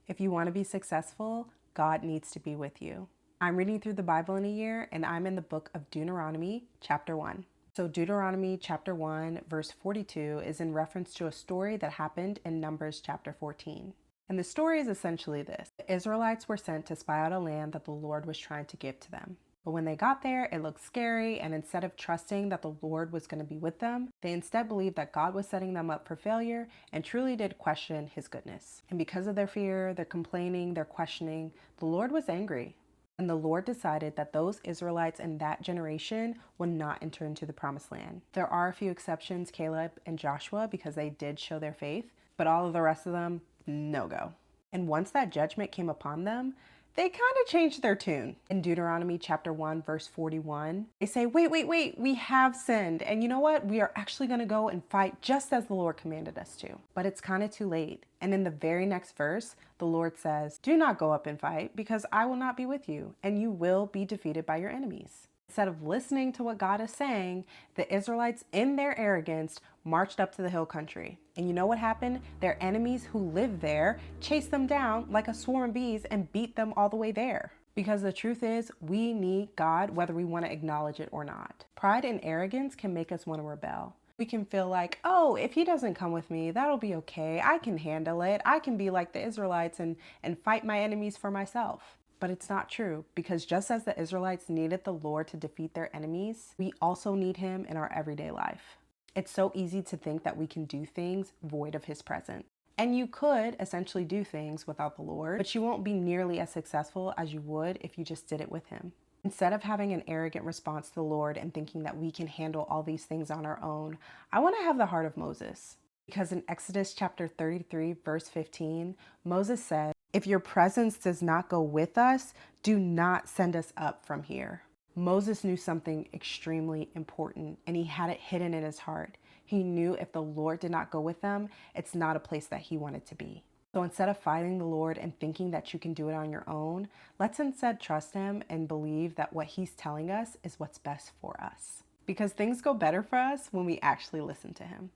If you want to be successful, God needs to be with you. I'm reading through the Bible in a year, and I'm in the book of Deuteronomy, chapter 1. So, Deuteronomy chapter 1, verse 42 is in reference to a story that happened in Numbers chapter 14. And the story is essentially this: the Israelites were sent to spy out a land that the Lord was trying to give to them. But when they got there, it looked scary, and instead of trusting that the Lord was going to be with them, they instead believed that God was setting them up for failure and truly did question his goodness. And because of their fear, their complaining, their questioning, the Lord was angry. And the Lord decided that those Israelites in that generation would not enter into the promised land. There are a few exceptions, Caleb and Joshua, because they did show their faith, but all of the rest of them, no go. And once that judgment came upon them, they kind of changed their tune. In Deuteronomy chapter 1, verse 41, they say, wait, we have sinned. And you know what? We are actually going to go and fight just as the Lord commanded us to. But it's kind of too late. And in the very next verse, the Lord says, do not go up and fight, because I will not be with you, and you will be defeated by your enemies. Instead of listening to what God is saying, the Israelites, in their arrogance, marched up to the hill country. And you know what happened? Their enemies who lived there chased them down like a swarm of bees and beat them all the way there. Because the truth is, we need God whether we want to acknowledge it or not. Pride and arrogance can make us want to rebel. We can feel like, oh, if he doesn't come with me, that'll be okay. I can handle it. I can be like the Israelites and fight my enemies for myself. But it's not true, because just as the Israelites needed the Lord to defeat their enemies, we also need him in our everyday life. It's so easy to think that we can do things void of his presence. And you could essentially do things without the Lord, but you won't be nearly as successful as you would if you just did it with him. Instead of having an arrogant response to the Lord and thinking that we can handle all these things on our own, I want to have the heart of Moses. Because in Exodus chapter 33, verse 15, Moses said, if your presence does not go with us, do not send us up from here. Moses knew something extremely important, and he had it hidden in his heart. He knew if the Lord did not go with them, it's not a place that he wanted to be. So instead of fighting the Lord and thinking that you can do it on your own, let's instead trust him and believe that what he's telling us is what's best for us. Because things go better for us when we actually listen to him.